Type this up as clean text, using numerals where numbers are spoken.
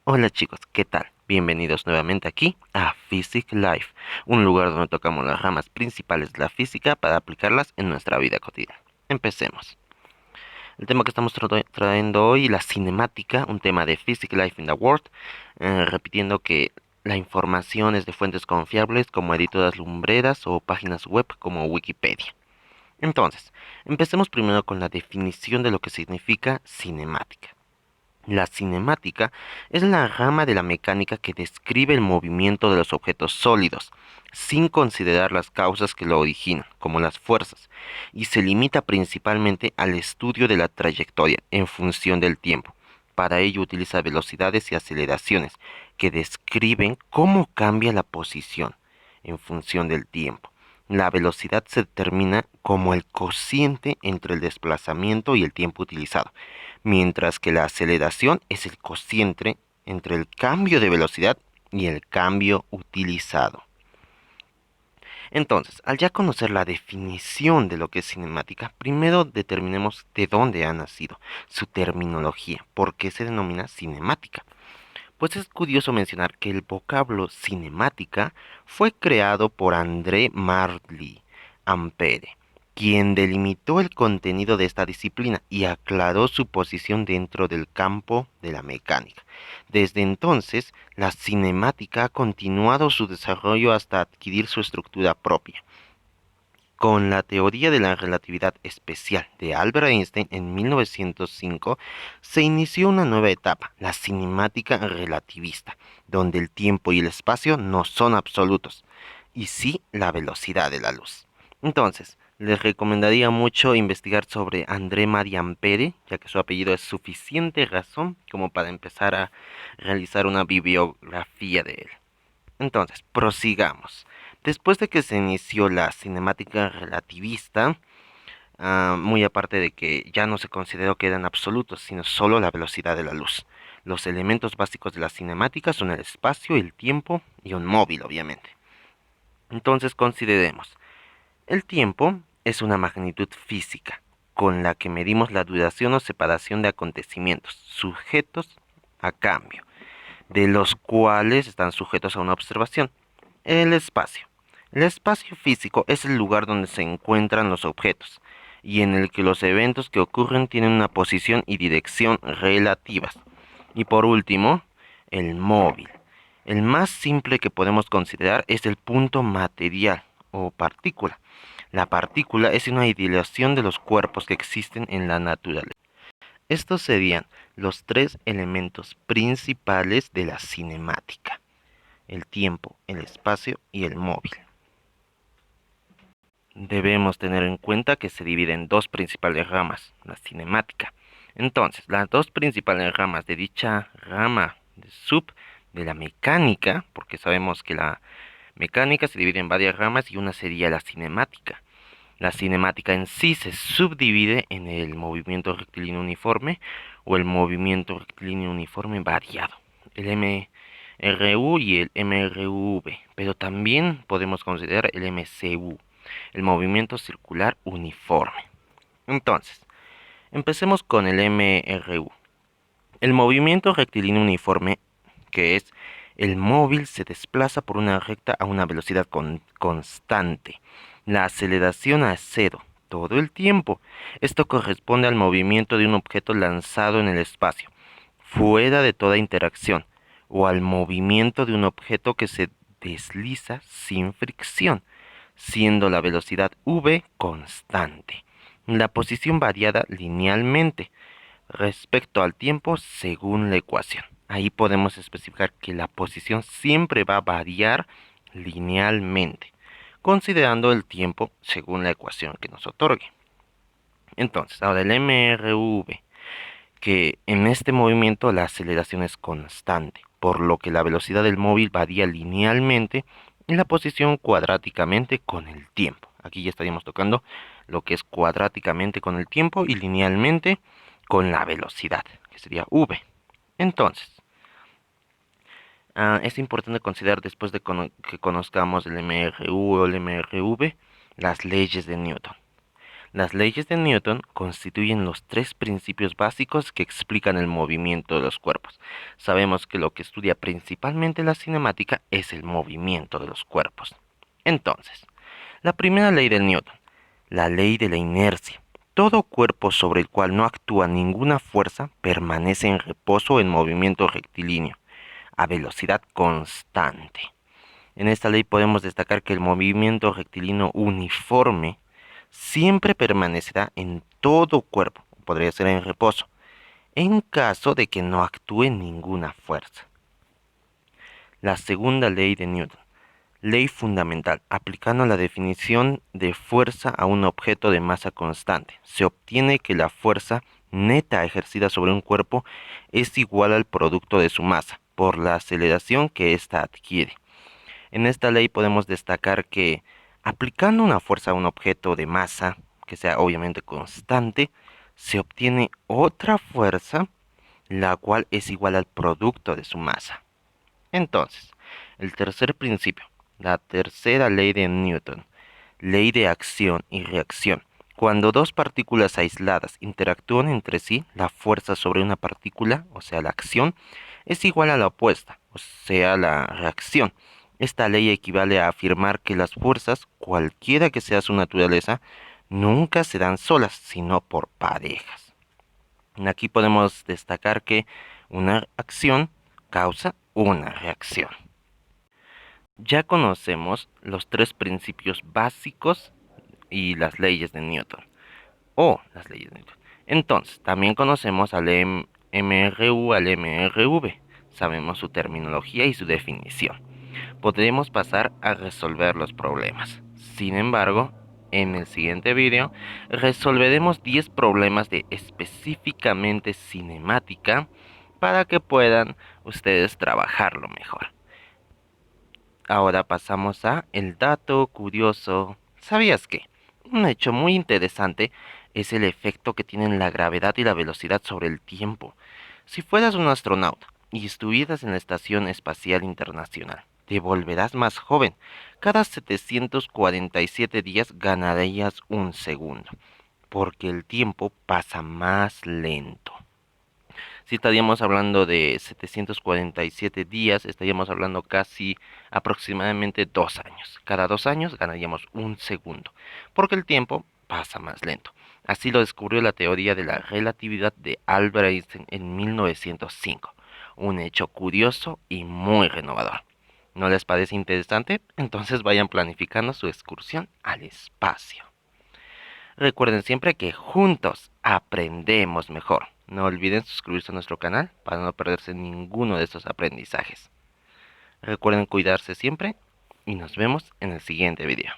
Hola chicos, ¿qué tal? Bienvenidos nuevamente aquí a Physics Life, un lugar donde tocamos las ramas principales de la física para aplicarlas en nuestra vida cotidiana. Empecemos. El tema que estamos trayendo hoy, la cinemática, un tema de Physics Life in the World, repitiendo que la información es de fuentes confiables como editoras lumbreras o páginas web como Wikipedia. Entonces, empecemos primero con la definición de lo que significa cinemática. La cinemática es la rama de la mecánica que describe el movimiento de los objetos sólidos, sin considerar las causas que lo originan, como las fuerzas, y se limita principalmente al estudio de la trayectoria en función del tiempo. Para ello utiliza velocidades y aceleraciones que describen cómo cambia la posición en función del tiempo. La velocidad se determina como el cociente entre el desplazamiento y el tiempo utilizado, mientras que la aceleración es el cociente entre el cambio de velocidad y el cambio utilizado. Entonces, al ya conocer la definición de lo que es cinemática, primero determinemos de dónde ha nacido, su terminología, por qué se denomina cinemática. Pues es curioso mencionar que el vocablo cinemática fue creado por André Marly Ampère, quien delimitó el contenido de esta disciplina y aclaró su posición dentro del campo de la mecánica. Desde entonces, la cinemática ha continuado su desarrollo hasta adquirir su estructura propia. Con la teoría de la relatividad especial de Albert Einstein en 1905, se inició una nueva etapa, la cinemática relativista, donde el tiempo y el espacio no son absolutos, y sí la velocidad de la luz. Entonces, les recomendaría mucho investigar sobre André Marie Ampère, ya que su apellido es suficiente razón como para empezar a realizar una bibliografía de él. Entonces, prosigamos. Después de que se inició la cinemática relativista, muy aparte de que ya no se consideró que eran absolutos, sino solo la velocidad de la luz. Los elementos básicos de la cinemática son el espacio, el tiempo y un móvil, obviamente. Entonces, consideremos. El tiempo es una magnitud física, con la que medimos la duración o separación de acontecimientos, sujetos a cambio, de los cuales están sujetos a una observación. El espacio. El espacio físico es el lugar donde se encuentran los objetos y en el que los eventos que ocurren tienen una posición y dirección relativas. Y por último, el móvil. El más simple que podemos considerar es el punto material o partícula. La partícula es una ideación de los cuerpos que existen en la naturaleza. Estos serían los tres elementos principales de la cinemática: el tiempo, el espacio y el móvil. Debemos tener en cuenta que se divide en dos principales ramas, la cinemática. Entonces, las dos principales ramas de dicha rama de la mecánica, porque sabemos que la mecánica se divide en varias ramas y una sería la cinemática. La cinemática en sí se subdivide en el movimiento rectilíneo uniforme o el movimiento rectilíneo uniforme variado, el MRU y el MRV, pero también podemos considerar el MCU, el movimiento circular uniforme. Entonces, empecemos con el MRU. El movimiento rectilíneo uniforme, que es el móvil se desplaza por una recta a una velocidad constante. La aceleración a cero todo el tiempo. Esto corresponde al movimiento de un objeto lanzado en el espacio, fuera de toda interacción, o al movimiento de un objeto que se desliza sin fricción, siendo la velocidad v constante. La posición variada linealmente respecto al tiempo según la ecuación. Ahí podemos especificar que la posición siempre va a variar linealmente, considerando el tiempo según la ecuación que nos otorgue. Entonces, ahora el MRV, que en este movimiento la aceleración es constante, por lo que la velocidad del móvil varía linealmente y la posición cuadráticamente con el tiempo. Aquí ya estaríamos tocando lo que es cuadráticamente con el tiempo y linealmente con la velocidad, que sería v. Entonces, es importante considerar después de que conozcamos el MRU o el MRV, las leyes de Newton. Las leyes de Newton constituyen los tres principios básicos que explican el movimiento de los cuerpos. Sabemos que lo que estudia principalmente la cinemática es el movimiento de los cuerpos. Entonces, la primera ley de Newton, la ley de la inercia. Todo cuerpo sobre el cual no actúa ninguna fuerza permanece en reposo o en movimiento rectilíneo, a velocidad constante. En esta ley podemos destacar que el movimiento rectilíneo uniforme siempre permanecerá en todo cuerpo, podría ser en reposo, en caso de que no actúe ninguna fuerza. La segunda ley de Newton, ley fundamental, aplicando la definición de fuerza a un objeto de masa constante, se obtiene que la fuerza neta ejercida sobre un cuerpo es igual al producto de su masa, por la aceleración que ésta adquiere. En esta ley podemos destacar que aplicando una fuerza a un objeto de masa, que sea obviamente constante, se obtiene otra fuerza, la cual es igual al producto de su masa. Entonces, el tercer principio, la tercera ley de Newton, ley de acción y reacción. Cuando dos partículas aisladas interactúan entre sí, la fuerza sobre una partícula, o sea, la acción, es igual a la opuesta, o sea, la reacción. Esta ley equivale a afirmar que las fuerzas, cualquiera que sea su naturaleza, nunca se dan solas, sino por parejas. Aquí podemos destacar que una acción causa una reacción. Ya conocemos los tres principios básicos y las leyes de Newton, o las leyes de Newton. Entonces, también conocemos al MRU, al MRV. Sabemos su terminología y su definición. Podremos pasar a resolver los problemas. Sin embargo, en el siguiente video resolveremos 10 problemas de específicamente cinemática para que puedan ustedes trabajarlo mejor. Ahora pasamos a el dato curioso. ¿Sabías que? Un hecho muy interesante es el efecto que tienen la gravedad y la velocidad sobre el tiempo. Si fueras un astronauta y estuvieras en la Estación Espacial Internacional, te volverás más joven. Cada 747 días ganarías un segundo, porque el tiempo pasa más lento. Si estaríamos hablando de 747 días, estaríamos hablando casi aproximadamente 2 años. Cada 2 años ganaríamos un segundo, porque el tiempo pasa más lento. Así lo descubrió la teoría de la relatividad de Albert Einstein en 1905. Un hecho curioso y muy renovador. ¿No les parece interesante? Entonces vayan planificando su excursión al espacio. Recuerden siempre que juntos aprendemos mejor. No olviden suscribirse a nuestro canal para no perderse ninguno de estos aprendizajes. Recuerden cuidarse siempre y nos vemos en el siguiente video.